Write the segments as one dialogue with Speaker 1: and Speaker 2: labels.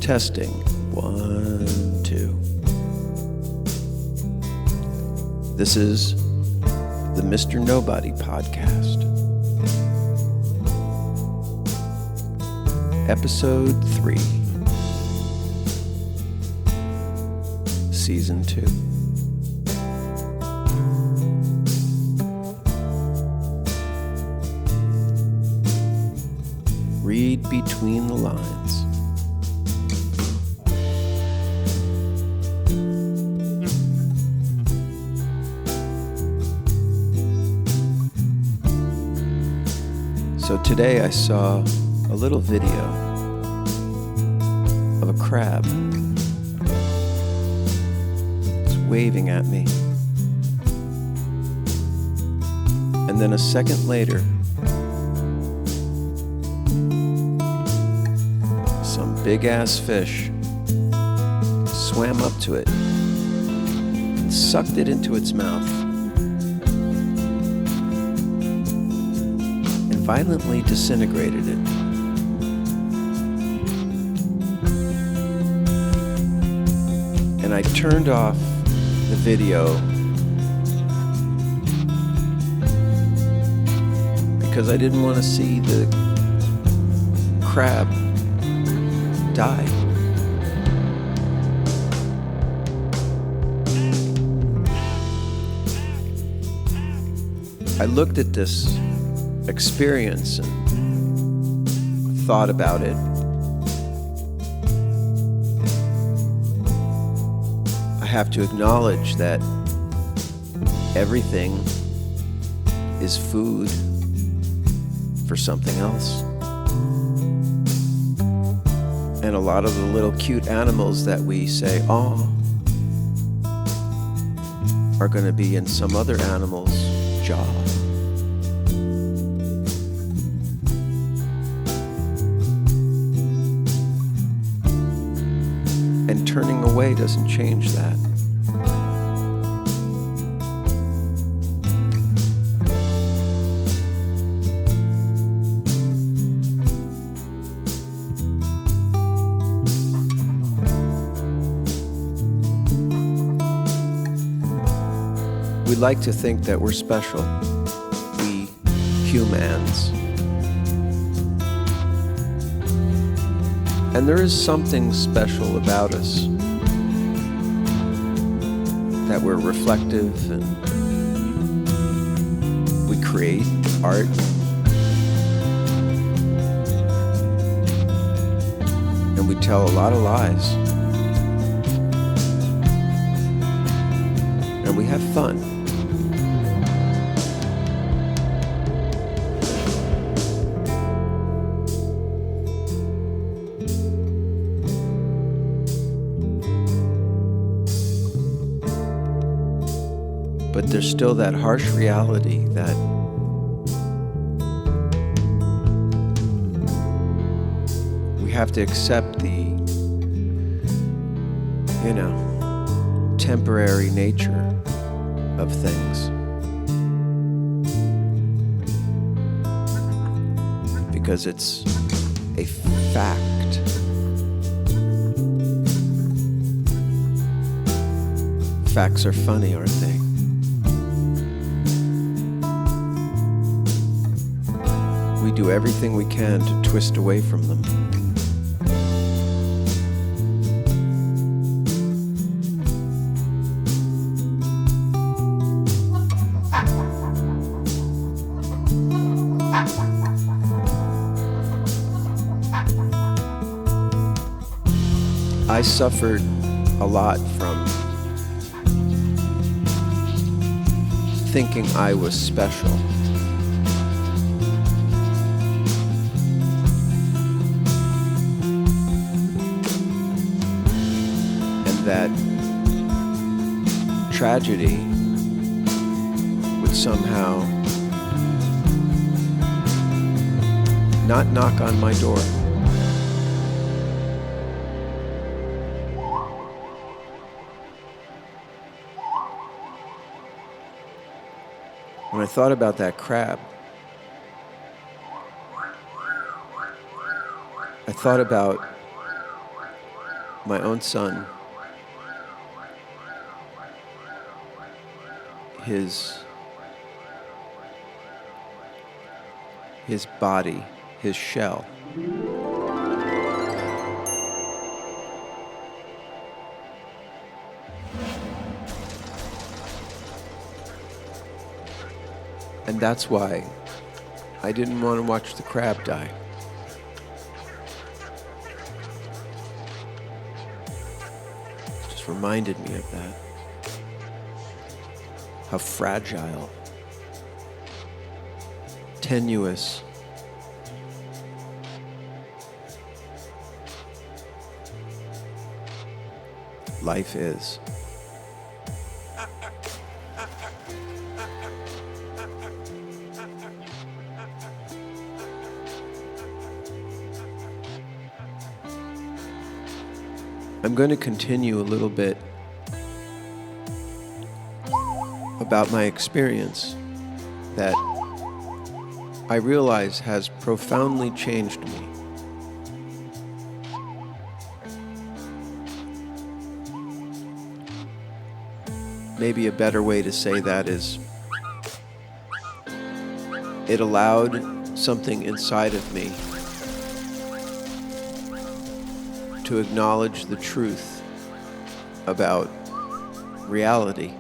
Speaker 1: Testing. 1, 2. This is the Mr. Nobody podcast. Episode 3. Season 2. Read between the lines. So today I saw a little video of a crab. It's waving at me. And then a second later, some big-ass fish swam up to it and sucked it into its mouth and violently disintegrated it. And I turned off the video because I didn't want to see the crab die. I looked at this experience and thought about it. I have to acknowledge that everything is food for something else. And a lot of the little cute animals that we say, "Aw," are going to be in some other animal's jaw. And turning away doesn't change that. We like to think that we're special, we humans. And there is something special about us, that we're reflective and we create art. And we tell a lot of lies. And we have fun. But there's still that harsh reality that we have to accept the, temporary nature of things. Because it's a fact. Facts are funny, aren't they? We do everything we can to twist away from them. I suffered a lot from thinking I was special. That tragedy would somehow not knock on my door. When I thought about that crab, I thought about my own son, his body, his shell. And that's why I didn't want to watch the crab die. It just reminded me of that. How fragile, tenuous, life is. I'm going to continue a little bit about my experience that I realize has profoundly changed me. Maybe a better way to say that is it allowed something inside of me to acknowledge the truth about reality.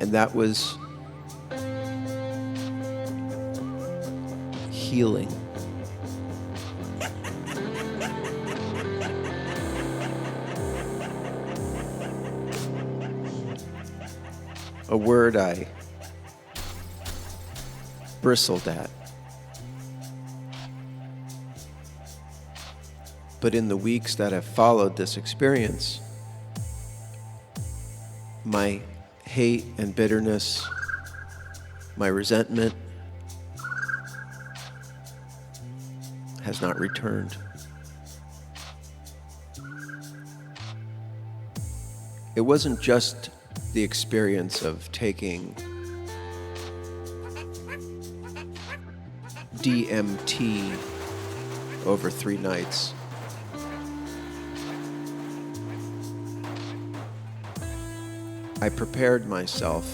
Speaker 1: And that was healing. A word I bristled at. But in the weeks that have followed this experience, my hate and bitterness, my resentment has not returned. It wasn't just the experience of taking DMT over 3 nights. I prepared myself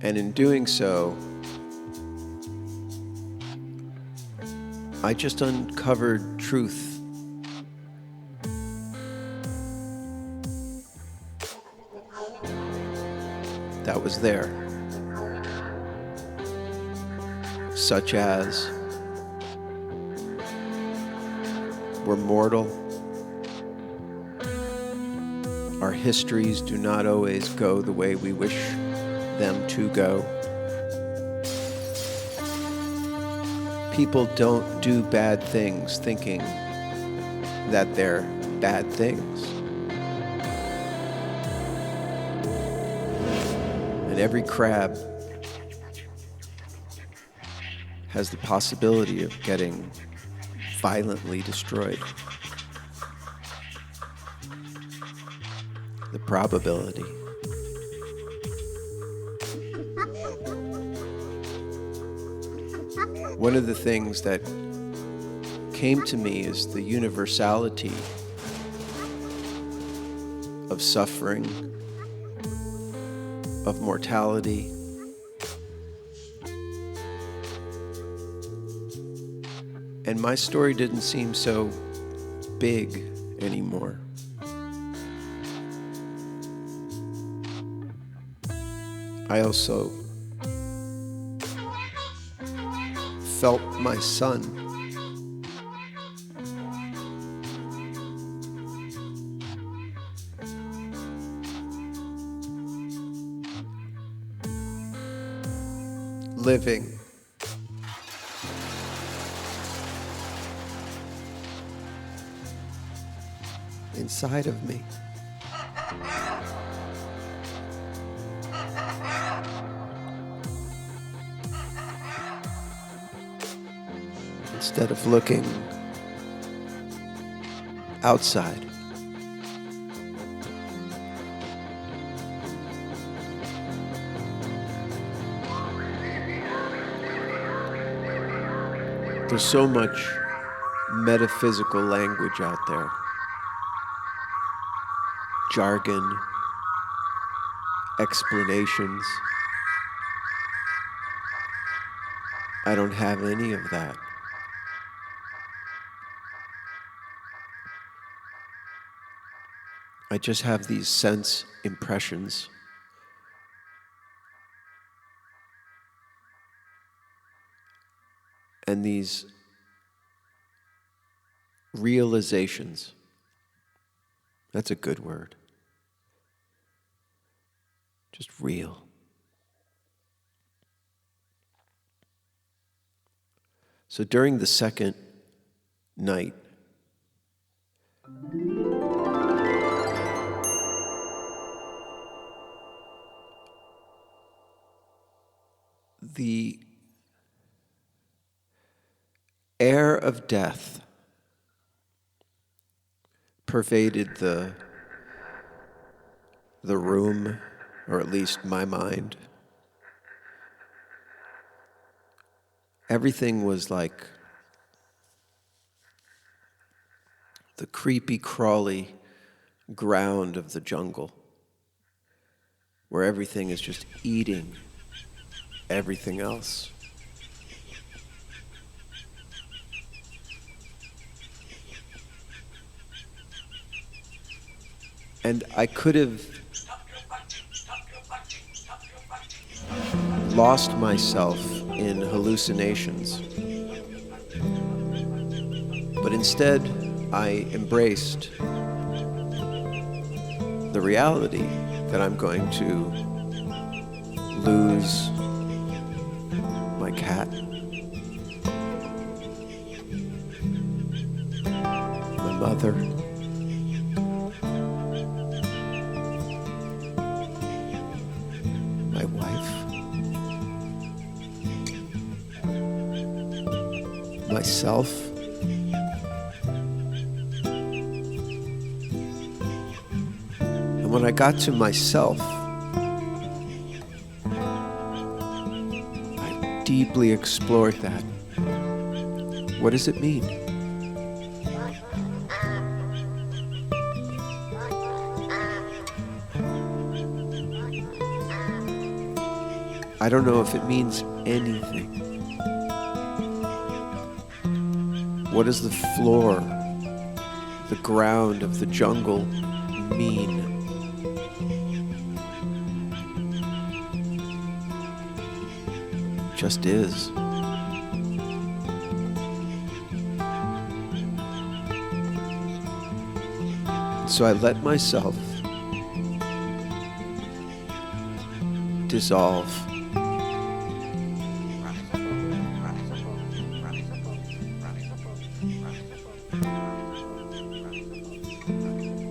Speaker 1: and in doing so, I just uncovered truth. That was there, such as we're mortal, our histories do not always go the way we wish them to go. People don't do bad things thinking that they're bad things. And every crab has the possibility of getting violently destroyed. The probability. One of the things that came to me is the universality of suffering, of mortality, and my story didn't seem so big anymore. I also felt my son living inside of me. Instead of looking outside. There's so much metaphysical language out there. Jargon, explanations. I don't have any of that. I just have these sense impressions. And these realizations. That's a good word. Just real. So during the second night, the air of death pervaded the room, or at least my mind. Everything was like the creepy, crawly ground of the jungle, where everything is just eating everything else. And I could have lost myself in hallucinations. But instead, I embraced the reality that I'm going to lose my cat, my mother, my wife, myself, and when I got to myself, I deeply explored that. What does it mean? I don't know if it means anything. What does the floor, the ground of the jungle mean? It just is. So I let myself dissolve.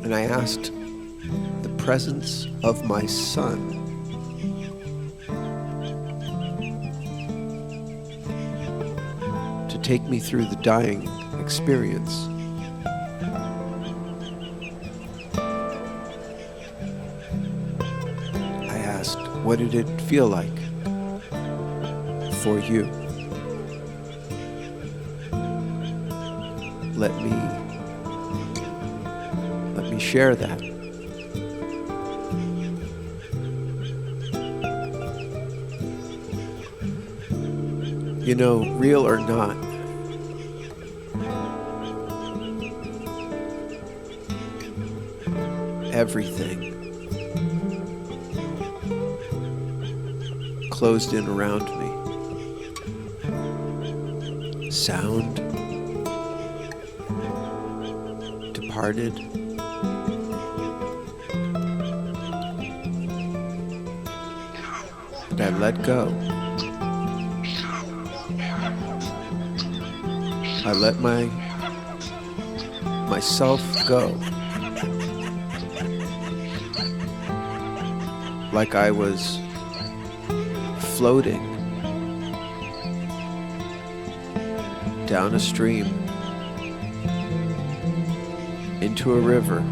Speaker 1: And I asked the presence of my son to take me through the dying experience. I asked, what did it feel like for you? Let me share that. You know, real or not, everything closed in around me. Sound departed. And I let go. I let myself go. Like I was floating down a stream into a river.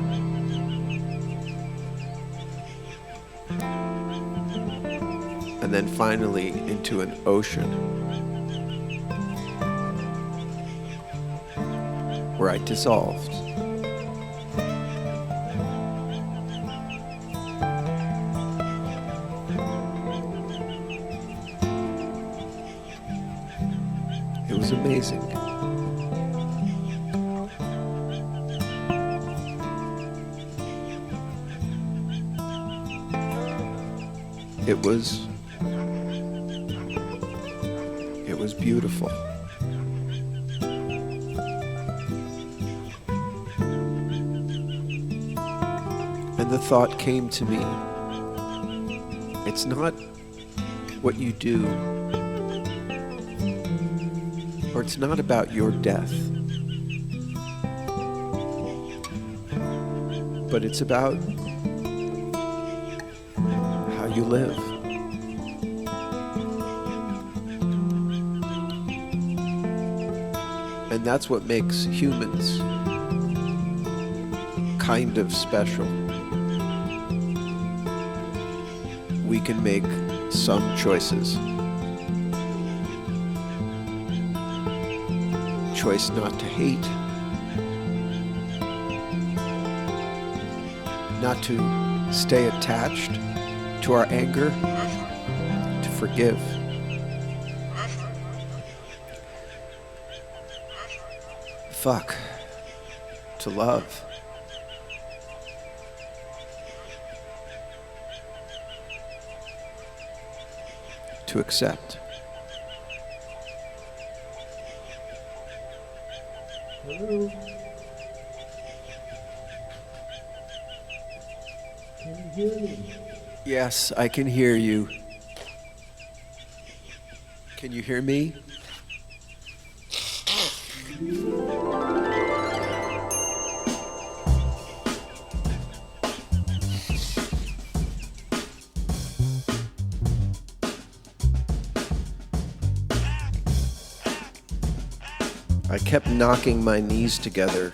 Speaker 1: And then finally into an ocean. where I dissolved. It was amazing. It was beautiful. And the thought came to me, it's not what you do, or it's not about your death, but it's about how you live. And that's what makes humans kind of special. We can make some choices. Choice not to hate, not to stay attached to our anger, to forgive. Fuck. To love. To accept.
Speaker 2: Hello? Can you hear me?
Speaker 1: Yes, I can hear you. Can you hear me? I kept knocking my knees together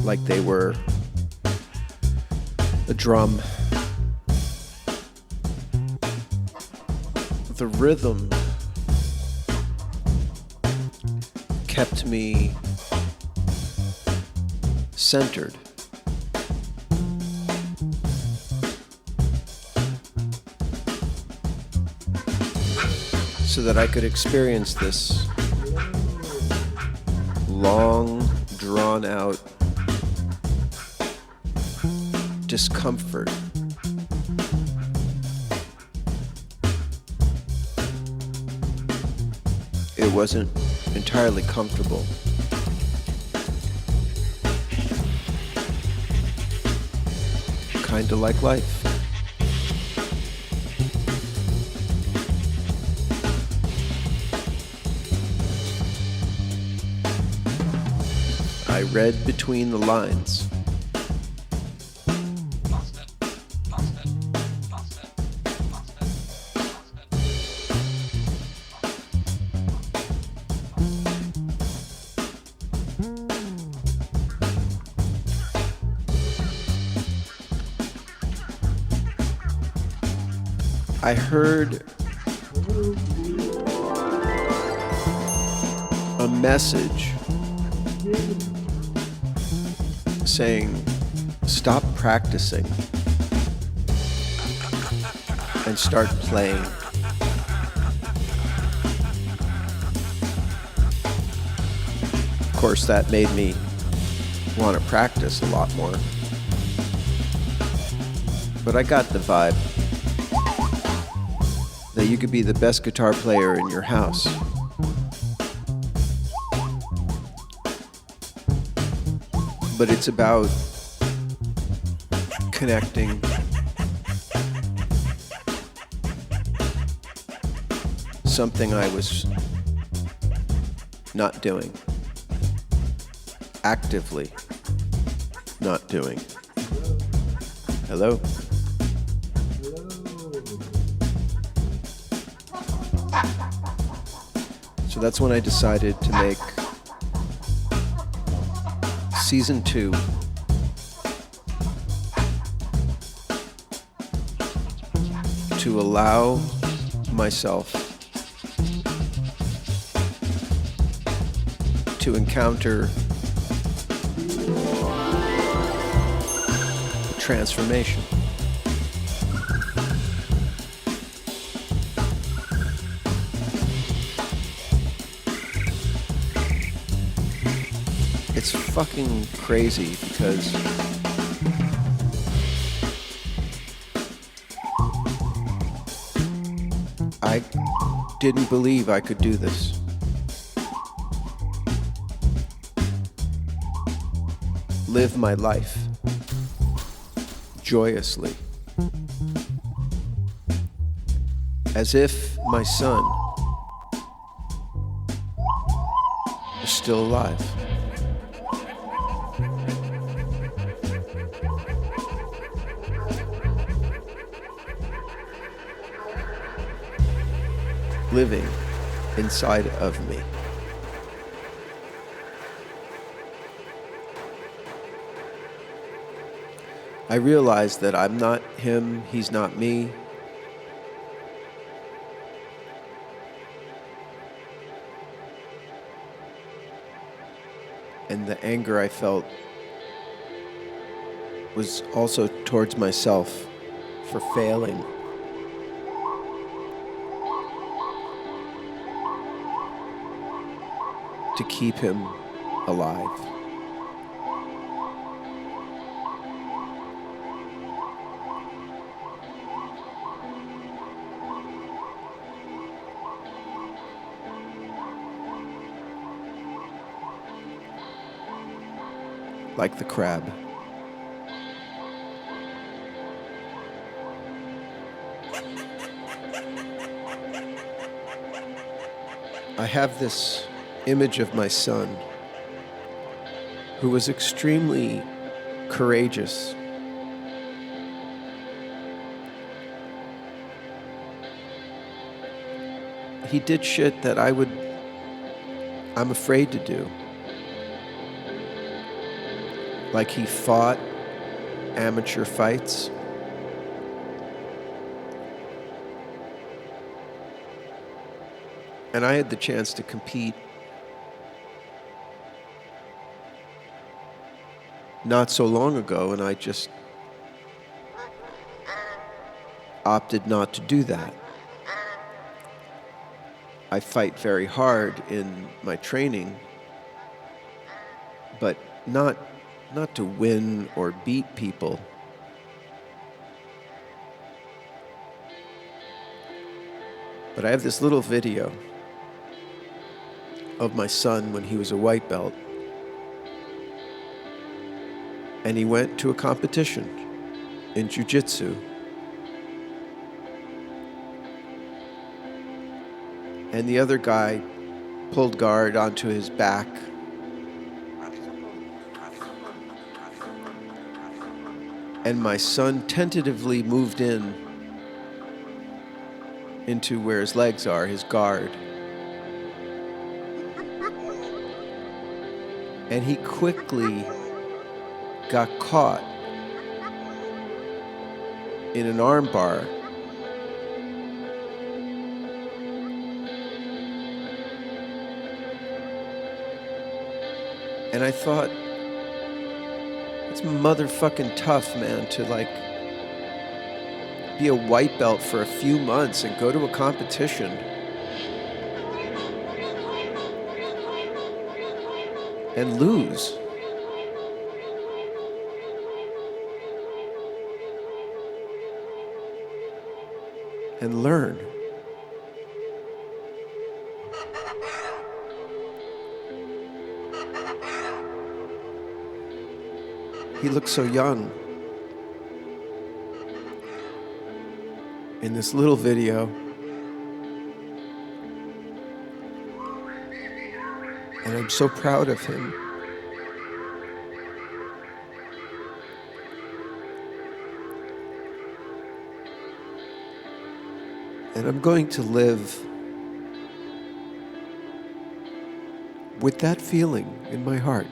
Speaker 1: like they were a drum. The rhythm kept me centered. So that I could experience this long, drawn-out discomfort. It wasn't entirely comfortable. Kinda like life. I read between the lines. I heard a message saying, stop practicing and start playing. Of course, that made me want to practice a lot more. But I got the vibe that you could be the best guitar player in your house. But it's about connecting something I was not doing, actively not doing. Hello? So that's when I decided to make Season 2 to allow myself to encounter transformation. It's fucking crazy because I didn't believe I could do this. Live my life joyously, as if my son is still alive. Living inside of me. I realize that I'm not him, he's not me. And the anger I felt was also towards myself for failing. To keep him alive. Like the crab. I have this image of my son, who was extremely courageous. He did shit that I'm afraid to do. Like he fought amateur fights. And I had the chance to compete not so long ago, and I just opted not to do that. I fight very hard in my training, but not to win or beat people. But I have this little video of my son when he was a white belt. And he went to a competition in jiu-jitsu. And the other guy pulled guard onto his back. And my son tentatively moved into where his legs are, his guard. And he quickly got caught in an arm bar. And I thought, it's motherfucking tough, man, to be a white belt for a few months and go to a competition. And lose. And learn. He looks so young. In this little video. And I'm so proud of him. And I'm going to live with that feeling in my heart.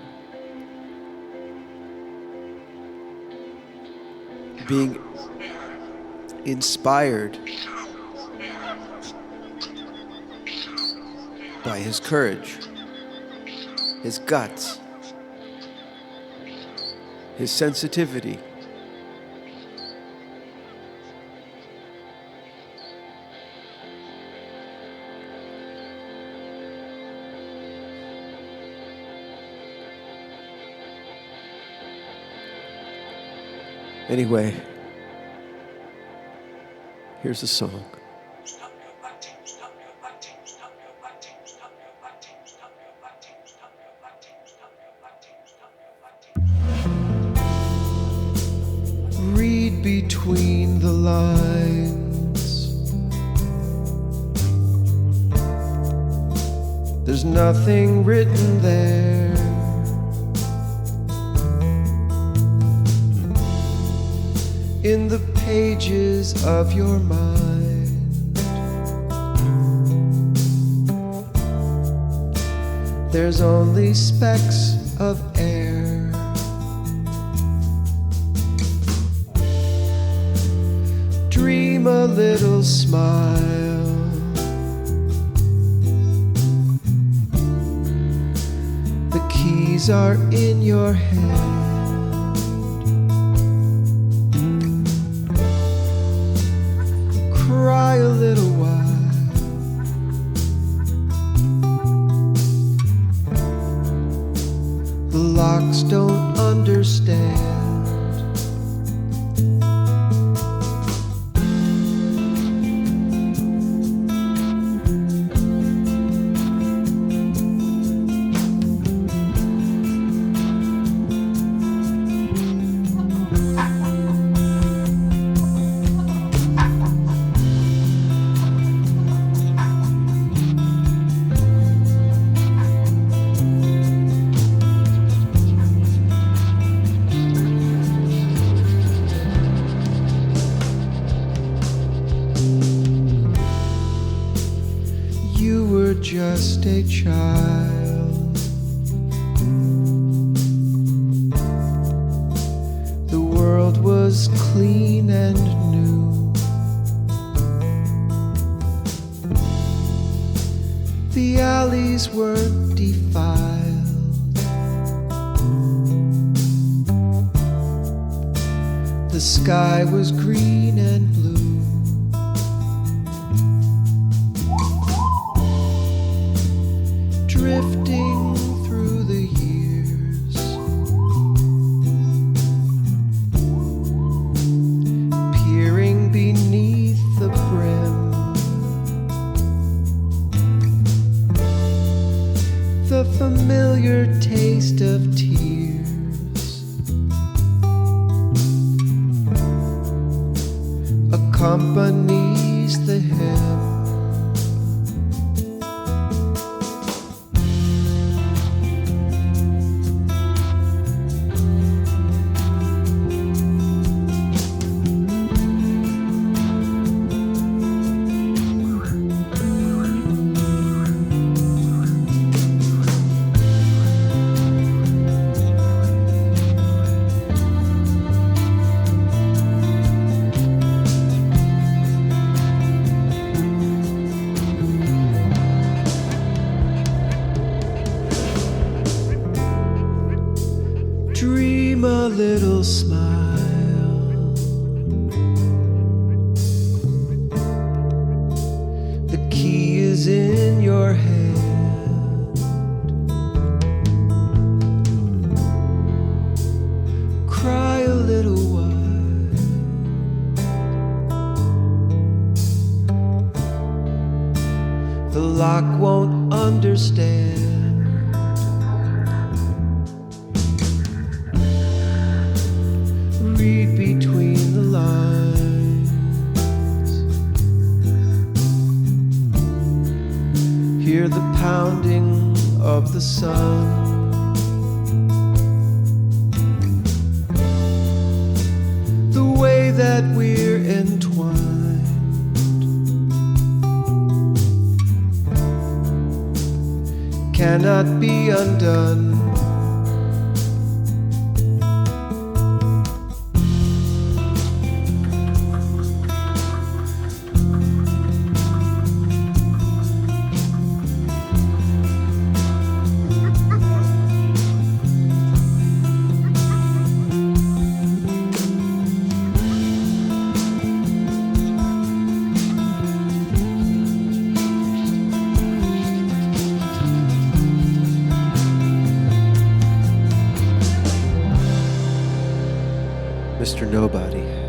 Speaker 1: Being inspired by his courage, his guts, his sensitivity, Anyway, here's a song. Read between the lines. There's nothing written there. In the pages of your mind, there's only specks of air. Dream a little smile. The keys are in your hand. Cry a little while. The locks don't understand. You were just a child. The world was clean and new. The alleys weren't defiled. The sky was green and blue. Drifting through the years, peering beneath the brim, the familiar taste of tears accompanies the hymn. Dream a little smile. The key is in your hand. Cry a little while. The lock won't understand. Read between the lines. Hear the pounding of the sun. The way that we're entwined. Cannot be undone. Mr. Nobody.